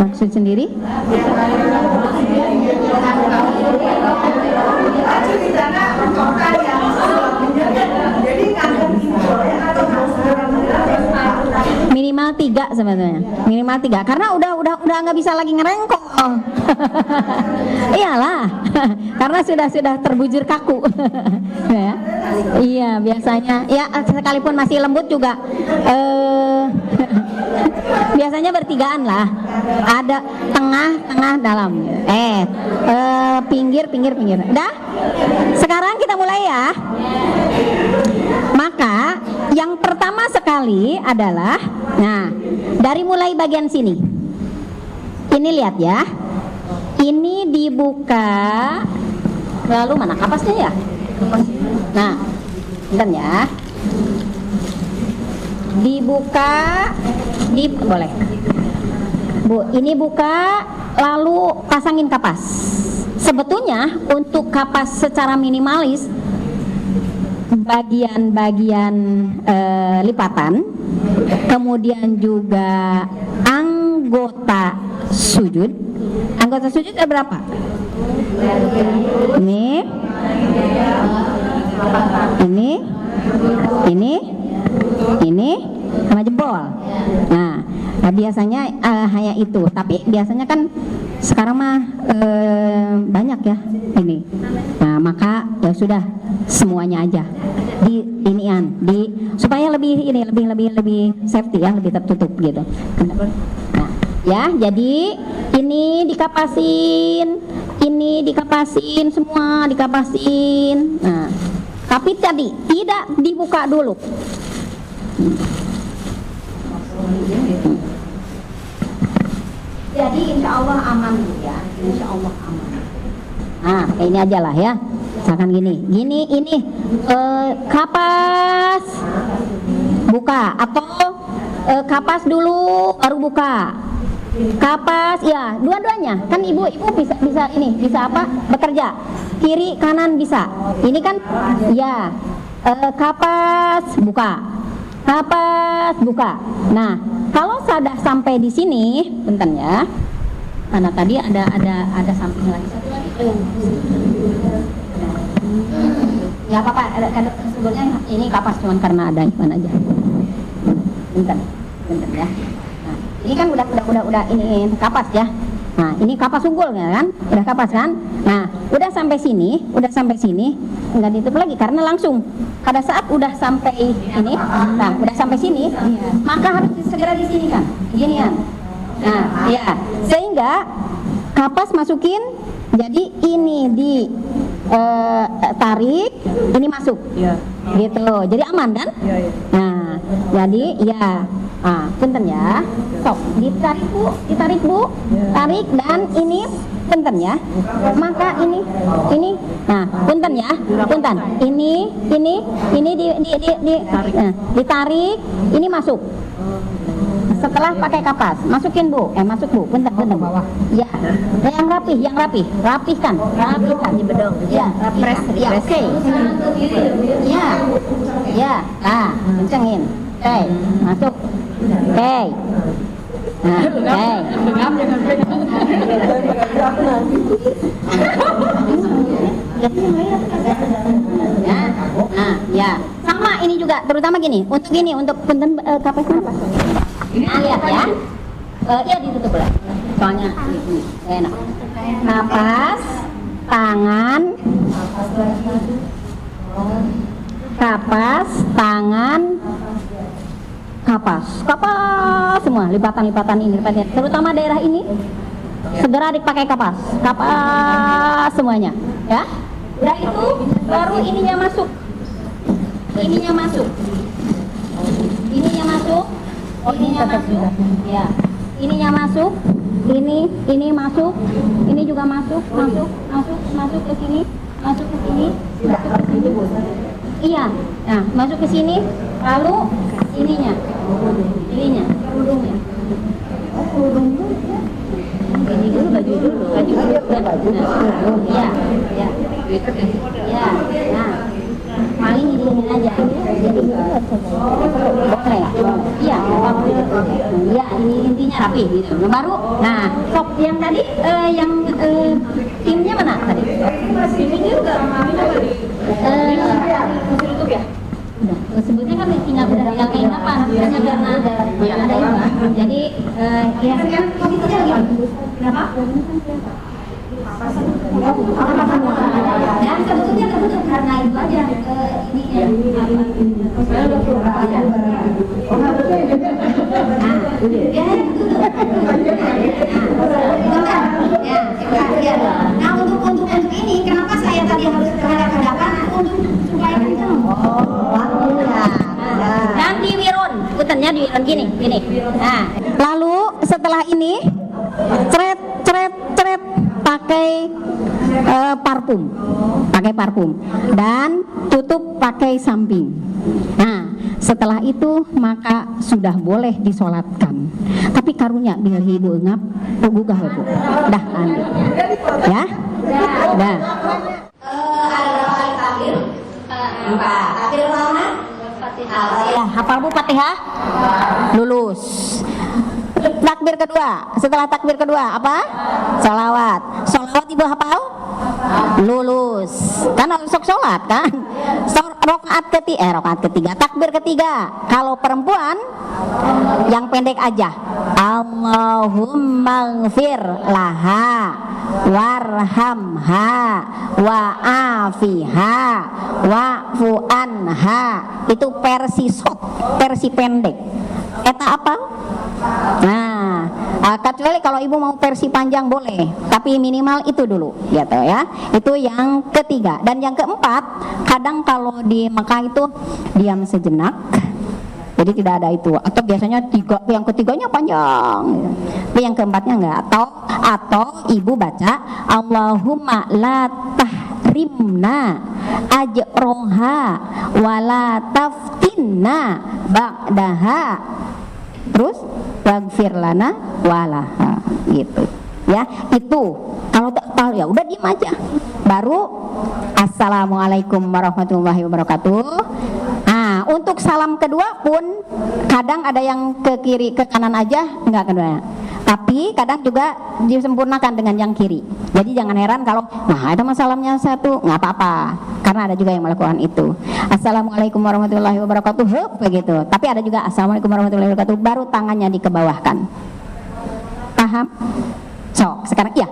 Speaker 5: Maksud sendiri?
Speaker 6: Di sana contohkan yang jadi kandang ini boleh atau harus
Speaker 5: minimal 3 sebenarnya, minimal 3 karena udah nggak bisa lagi ngerengkok. Iyalah, karena sudah terbujur kaku. Ya. Iya biasanya, ya sekalipun masih lembut juga. Biasanya bertigaan lah, ada tengah dalam. Pinggir. Dah, sekarang kita mulai ya. Maka yang pertama sekali adalah, nah dari mulai bagian sini. Ini lihat ya, ini dibuka. Lalu mana kapasnya ya? Nah, bentar ya. Dibuka, boleh. Bu, ini buka, lalu pasangin kapas. Sebetulnya untuk kapas secara minimalis bagian-bagian lipatan, kemudian juga anggota sujud. Anggota sujud ada berapa? Ini sama jempol. Nah, biasanya hanya itu. Tapi biasanya kan sekarang mah banyak ya ini. Nah, maka ya sudah semuanya aja di inian, supaya lebih safety ya, lebih tertutup gitu. Nah, ya, jadi ini dikapasin, semua dikapasin. Nah, tapi tadi tidak dibuka dulu.
Speaker 3: Jadi insya Allah aman ya, insya Allah aman.
Speaker 5: Nah, kayak ini aja lah ya. Misalkan ini kapas buka atau kapas dulu baru buka. Kapas ya, dua-duanya kan ibu bisa ini bisa apa? Bekerja kiri kanan bisa. Ini kan ya kapas buka. Kapas buka. Nah, kalau sudah sampai di sini, bentar ya. Mana tadi ada samping lagi. Satu lagi. Ya apa-apa, sebetulnya ini kapas cuman karena ada ikan aja. Bentar ya. Nah, ini kan udah ini kapas ya. Nah, ini kapas unggul ya kan? Udah kapas kan? Nah, udah sampai sini, enggak ditutup lagi karena langsung pada saat udah sampai ini, nah, udah sampai sini, maka harus segera di sini kan. Gini kan. Nah, ya. Sehingga kapas masukin, jadi ini di tarik, ini masuk, gitu. Jadi aman kan? Nah, jadi ya, punten ya, sok ditarik bu, tarik dan ini punten ya. Maka ini, nah punten ya, punten. Ini ditarik, ini masuk. Setelah pakai kapas, masukin bu, masuk bu, punten bawah. Ya, yang rapihkan di bedong. Ya, press, ya, oke. Ya, nah, kencengin, oke, masuk, oke. Nah, oke. Ya, sama ini juga, terutama gini, untuk punten kapasnya apa? Lihat ya, iya ditutup lah, soalnya ini enak. Napas, tangan, kapas, tangan, kapas semua, lipatan ini, terutama daerah ini, segera dipakai kapas semuanya, ya. Udah itu, baru ininya masuk, ya, ininya masuk, ini masuk, ini juga masuk ke sini, iya, nah masuk ke sini, lalu ininya, kerudungnya, ini dulu baju dulu, nah paling ini aja, boleh, iya, ini intinya rapi gitu. Baru, nah, sok yang tadi, timnya mana tadi? Ini juga, tutup ya. Udah, sebetulnya kan tinggal keinapan, hanya karena ada itu, jadi ya sekarang posisinya lagi berapa? Dan sebetulnya kebutuhan karena itu aja nah untuk ini kenapa saya tadi harus kedap-kedapan untuk supaya kenceng dan diwirun putarnya diwirun gini nah lalu setelah ini cret pakai parfum dan tutup pakai samping. Nah setelah itu maka sudah boleh disolatkan. Tapi karunya bila ibu engap gugah ibu dah ambil ya dah.
Speaker 3: Ada berapa kali takbir? 4. Takbir pertama?
Speaker 5: Ya, hafal bu Fatihah lulus. Takbir kedua, setelah takbir kedua apa? Sholawat ibu hafal? Lulus. Kan harus sholat kan? Rokaat ketiga, takbir ketiga. Kalau perempuan yang pendek aja. Allahumma gfir laha warhamha wa'afiha wa'fu anha. Itu versi pendek. Eta apa? Nah, kecuali kalau ibu mau versi panjang boleh, tapi minimal itu dulu, gitu ya. Itu yang ketiga. Dan yang keempat, kadang kalau di Mekah itu diam sejenak, jadi tidak ada itu. Atau biasanya yang ketiganya panjang, tapi yang keempatnya enggak. Atau ibu baca Allahumma la tahrimna ajroha wala taftinna ba'daha. Terus waghfir lana walaha gitu. Ya, itu kalau tak tahu ya udah diem aja. Baru assalamualaikum warahmatullahi wabarakatuh. Nah, untuk salam kedua pun kadang ada yang ke kiri ke kanan aja enggak keduanya. Tapi kadang juga disempurnakan dengan yang kiri. Jadi jangan heran kalau nah ada salamnya satu, nggak apa-apa. Karena ada juga yang melakukan itu. Assalamualaikum warahmatullahi wabarakatuh, begitu. Tapi ada juga assalamualaikum warahmatullahi wabarakatuh, baru tangannya dikebawahkan. Paham? Sok, sekarang iya.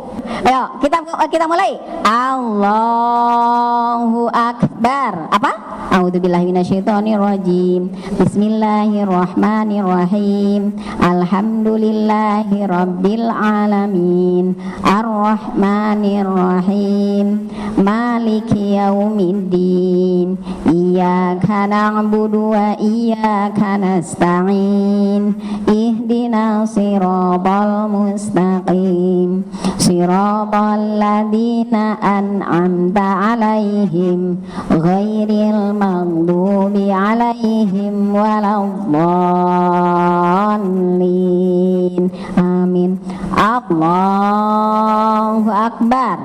Speaker 5: Ayo, kita mulai. Allahu Akbar. Apa? A'udzubillahi minasyaitonirrajim. Bismillahirrahmanirrahim. Alhamdulillahi rabbil alamin. Arrahmanirrahim. Maliki yaumiddin. Iyyaka na'budu wa iyyaka nasta'in. Ihdinas siratal mustaqim. Siratal ladzina an'amta 'alaihim ghairil maghdubi 'alaihim waladdallin. Amin. Allahu Akbar.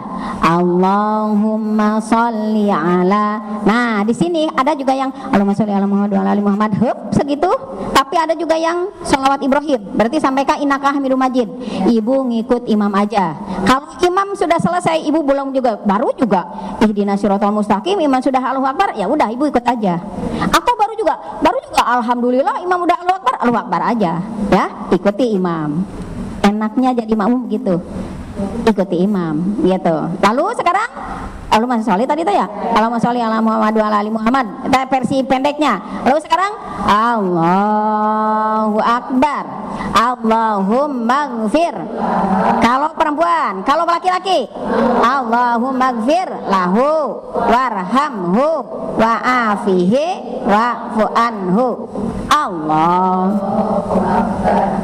Speaker 5: Allahumma sholli ala. Nah, di sini ada juga yang Allahumma sholli ala Muhammad wa ala ali Muhammad. Segitu. Tapi ada juga yang sholawat Ibrahim. Berarti sampai ke innaka hamidum majid. Ibu ngikut imam aja. Kalau imam sudah selesai, ibu belum juga, baru juga ihdinas siratal mustaqim, imam sudah Allahu Akbar, ya udah ibu ikut aja. Atau baru juga alhamdulillah imam udah Allahu Akbar aja, ya, ikuti imam. Enaknya jadi makmum begitu. Ikuti imam gitu. Lalu sekarang Allahumma sholli tadi tuh ya. Allahumma sholli ala Muhammad wa ala ali Muhammad. Kita versi pendeknya. Lalu sekarang Allahu Akbar. Allahumma gfir. Kalau perempuan, kalau laki-laki Allahumma gfir lahu warhamhu wa afihi wa'fu anhu.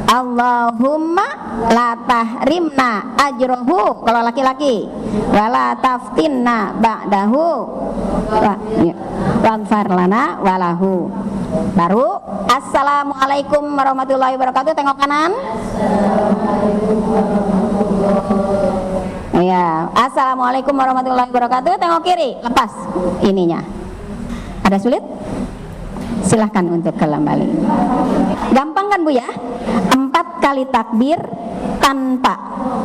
Speaker 5: Allahumma la tahrimna ajrohu kalau laki-laki, wala taftinna ba'dahu waghfir lana walahu. Baru assalamualaikum warahmatullahi wabarakatuh. Tengok kanan. Ya, assalamualaikum warahmatullahi wabarakatuh. Tengok kiri. Lepas ininya. Ada sulit? Silahkan untuk kembali. Gampang kan Bu ya? 4 kali takbir tanpa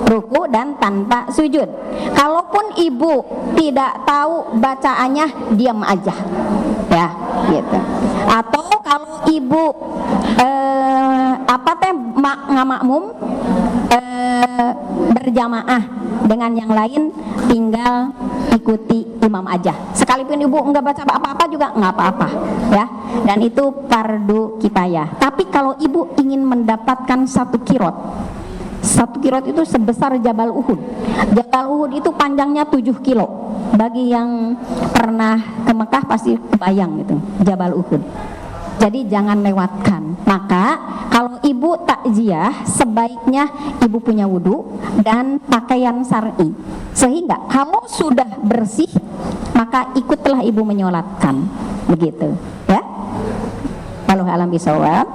Speaker 5: ruku dan tanpa sujud. Kalaupun ibu tidak tahu bacaannya, diam aja, ya, gitu. Atau kalau ibu makmum berjamaah dengan yang lain, tinggal ikuti imam aja. Sekalipun ibu nggak baca apa-apa juga nggak apa-apa, ya. Dan itu fardu kifayah. Tapi kalau ibu ingin mendapatkan 1 kirot, 1 kirot itu sebesar Jabal Uhud. Jabal Uhud itu panjangnya 7 kilo. Bagi yang pernah ke Mekah pasti kebayang gitu, Jabal Uhud. Jadi jangan lewatkan. Maka kalau ibu takziah, sebaiknya ibu punya wudhu dan pakaian syar'i. Sehingga kalau sudah bersih, maka ikutlah ibu menyolatkan. Begitu, ya. Wallahu a'lam bishawab.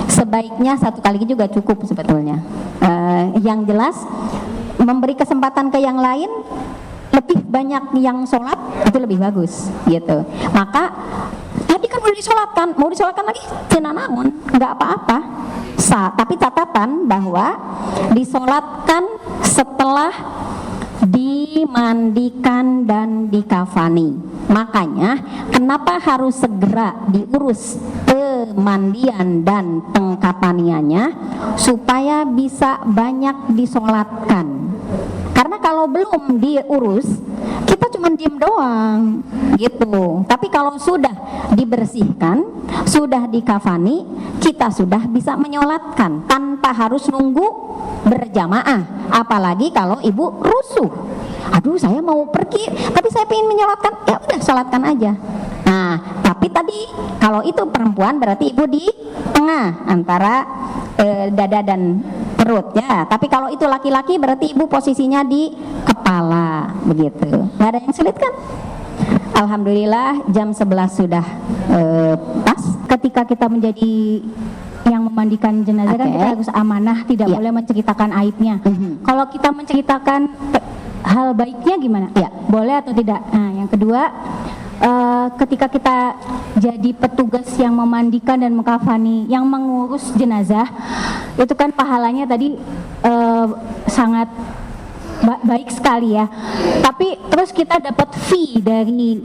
Speaker 5: Sebaiknya 1 kali juga cukup sebetulnya. Yang jelas memberi kesempatan ke yang lain, lebih banyak yang sholat itu lebih bagus gitu. Maka tadi kan udah disolatkan, mau disolatkan lagi cenah naon, nggak apa-apa. Tapi catatan bahwa disolatkan setelah dimandikan dan dikafani. Makanya kenapa harus segera diurus pemandian dan pengkafaniannya, supaya bisa banyak disolatkan. Karena kalau belum diurus, kita cuma diem doang gitu. Tapi kalau sudah dibersihkan, sudah dikafani, kita sudah bisa menyolatkan tanpa harus nunggu berjamaah. Apalagi kalau ibu rusuh, aduh saya mau pergi tapi saya pengen menyolatkan, ya udah sholatkan aja. Nah, tapi tadi kalau itu perempuan berarti ibu di tengah antara dada dan perut, ya. Tapi kalau itu laki-laki berarti ibu posisinya di kepala, begitu. Nggak ada yang sulit kan? Alhamdulillah jam 11 sudah pas. Ketika kita menjadi yang memandikan jenazah, kan kita harus amanah, tidak boleh menceritakan aibnya. Kalau kita menceritakan hal baiknya gimana? Ya, boleh atau tidak? Nah, yang kedua, ketika kita jadi petugas yang memandikan dan mengkafani, yang mengurus jenazah, itu kan pahalanya tadi sangat
Speaker 7: baik sekali ya. Tapi terus kita dapat fee dari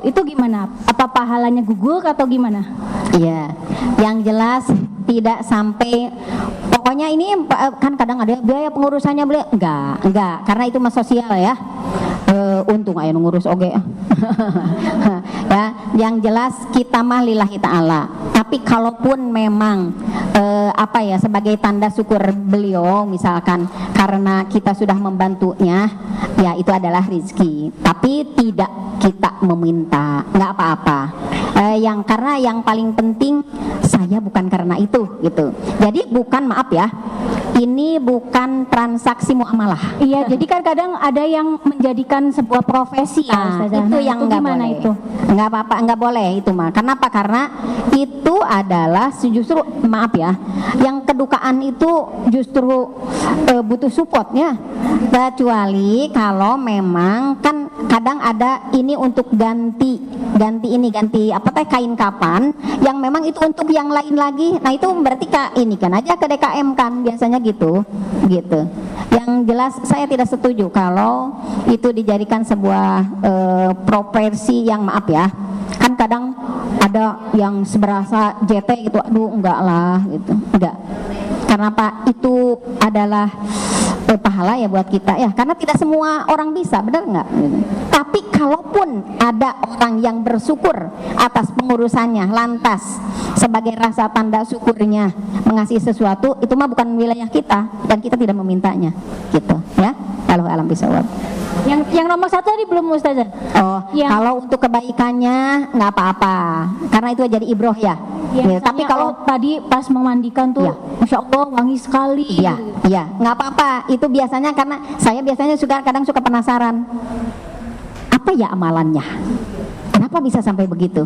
Speaker 7: itu gimana? Apa pahalanya gugur atau gimana?
Speaker 5: Iya, yang jelas tidak sampai, pokoknya ini kan kadang ada biaya pengurusannya beli, enggak, karena itu mas sosial ya. Untung ayo ngurus oge. Ya, yang jelas kita mah lillahi ta'ala. Tapi kalaupun memang sebagai tanda syukur beliau misalkan karena kita sudah membantunya, ya itu adalah rezeki. Tapi tidak kita meminta, nggak apa-apa. Karena yang paling penting saya bukan karena itu gitu. Jadi bukan, maaf ya, ini bukan transaksi muamalah.
Speaker 7: Iya, jadi kan kadang ada yang menjadikan sebuah profesi ya, Ustazah.
Speaker 5: Itu yang nggak boleh.
Speaker 7: Itu?
Speaker 5: Nggak apa-apa, nggak boleh itu mah. Kenapa? Karena itu adalah justru, maaf ya, yang kedukaan itu justru butuh supportnya. Kecuali kalau memang kan kadang ada ini untuk ganti kain kapan yang memang itu untuk yang lain lagi. Nah itu berarti ini kan aja ke DKM kan biasanya gitu. Yang jelas saya tidak setuju kalau itu dijadikan sebuah profesi yang, maaf ya, kan kadang ada yang seberasa JT gitu, aduh enggak lah gitu, enggak. Karena apa? Itu adalah pahala ya buat kita ya, karena tidak semua orang bisa, benar nggak? Tapi kalaupun ada orang yang bersyukur atas pengurusannya, lantas sebagai rasa tanda syukurnya mengasihi sesuatu, itu mah bukan wilayah kita dan kita tidak memintanya, gitu ya. Kalau alam bisawab.
Speaker 7: Yang nomor satu tadi belum, Ustazah.
Speaker 5: Kalau untuk kebaikannya nggak apa-apa, karena itu jadi ibroh ya.
Speaker 7: Ya, tapi kalau tadi pas memandikan tuh, Masya Allah wangi sekali.
Speaker 5: Iya, nggak apa-apa. Itu biasanya karena saya biasanya kadang suka penasaran. Apa ya amalannya? Kenapa bisa sampai begitu?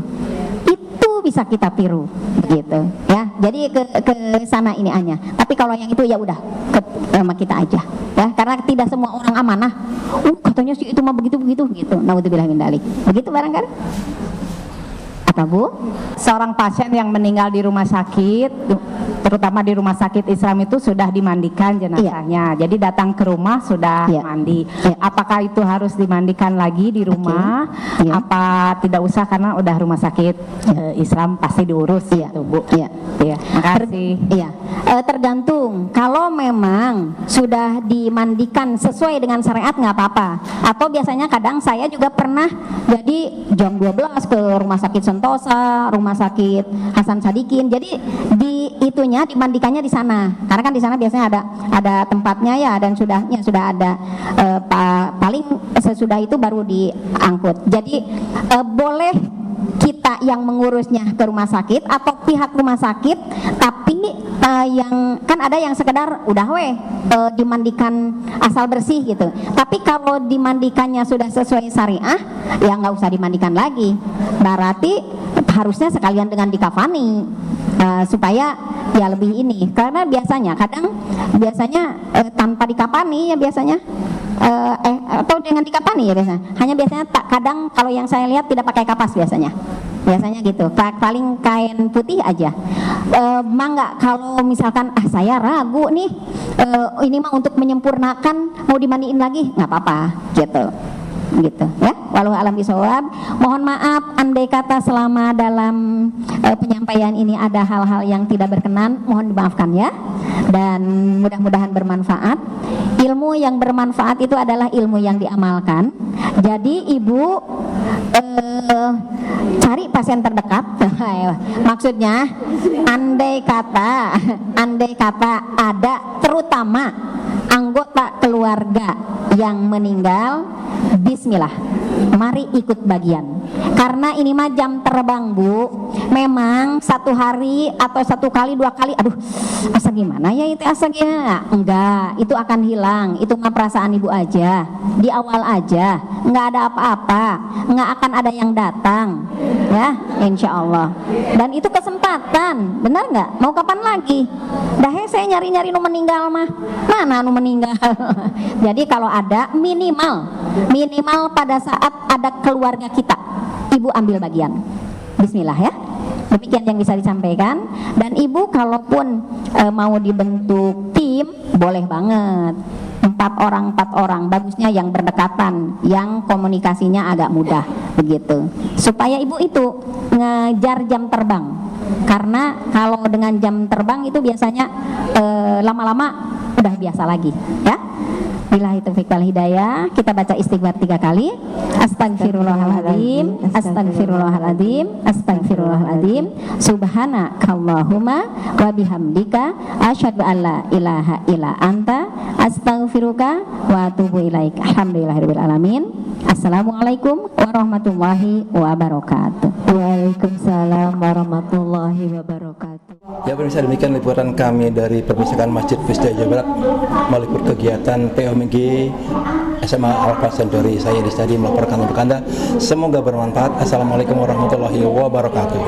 Speaker 5: Itu bisa kita tiru, begitu ya. Jadi ke sana ini hanya. Tapi kalau yang itu ya udah sama kita aja, ya. Karena tidak semua orang amanah. Katanya sih itu mah begitu gitu. Naudzubillah min dzalik. Begitu barangkali. Bu,
Speaker 8: seorang pasien yang meninggal di rumah sakit, terutama di rumah sakit Islam itu sudah dimandikan jenazahnya. Jadi datang ke rumah sudah mandi. Apakah itu harus dimandikan lagi di rumah? Apa tidak usah karena udah rumah sakit Islam pasti diurus gitu, Bu? Makasih.
Speaker 5: Tergantung. Kalau memang sudah dimandikan sesuai dengan syariat nggak apa-apa. Atau biasanya kadang saya juga pernah jadi jam 12 ke rumah sakit Sentosa, rumah sakit Hasan Sadikin. Jadi dimandikannya di sana. Karena kan di sana biasanya ada tempatnya ya, dan sudah ada paling sesudah itu baru diangkut. Jadi boleh kita yang mengurusnya ke rumah sakit atau pihak rumah sakit, tapi yang kan ada yang sekedar udah dimandikan asal bersih gitu. Tapi kalau dimandikannya sudah sesuai syariah, ya nggak usah dimandikan lagi. Berarti harusnya sekalian dengan dikafani supaya ya lebih ini. Karena biasanya tanpa dikafani ya biasanya atau dengan dikafani ya biasanya. Hanya biasanya kadang kalau yang saya lihat tidak pakai kapas biasanya gitu, paling kain putih aja. Mangga kalau misalkan saya ragu nih ini mah untuk menyempurnakan mau dimandiin lagi, nggak apa-apa gitu ya. Walau alam bisawab. Mohon maaf andai kata selama dalam penyampaian ini ada hal-hal yang tidak berkenan, mohon dimaafkan ya, dan mudah-mudahan bermanfaat. Ilmu yang bermanfaat itu adalah ilmu yang diamalkan. Jadi ibu cari pasien terdekat. Maksudnya andai kata ada terutama anggota keluarga yang meninggal, bismillah, mari ikut bagian. Karena ini mah jam terbang, Bu. Memang satu hari atau satu kali, dua kali, aduh asa gimana ya itu asa gimana? Enggak, itu akan hilang. Itu mah perasaan ibu aja. Di awal aja, enggak ada apa-apa, enggak akan ada yang datang, ya, insya Allah. Dan itu kesempatan, benar nggak? Mau kapan lagi? Dah saya nyari-nyari nu meninggal mah, mana nu meninggal? Jadi kalau ada minimal pada saat ada keluarga kita, ibu ambil bagian. Bismillah ya. Demikian yang bisa disampaikan. Dan ibu kalaupun mau dibentuk tim, boleh banget. 4 orang, bagusnya yang berdekatan, yang komunikasinya agak mudah begitu, supaya ibu itu ngejar jam terbang, karena kalau dengan jam terbang itu biasanya lama-lama udah biasa lagi ya. Billahi taufiq wal hidayah. Kita baca istighfar 3 kali. Astagfirullahaladzim, astagfirullahaladzim, astagfirullahaladzim. Subhanakallahumma wa bihamdika asyhadu an la ilaha illa anta astaghfiruka wa atubu ilaik. Alhamdulillahirabbil alamin. Assalamualaikum warahmatullahi wabarakatuh.
Speaker 4: Waalaikumsalam warahmatullahi wabarakatuh.
Speaker 1: Ya pemirsa, demikian liputan kami dari perpustakaan Masjid Vista Jawa Barat meliput kegiatan POMG SMA Alfa Centauri. Saya Edi Stadi melaporkan untuk Anda. Semoga bermanfaat. Assalamualaikum warahmatullahi wabarakatuh.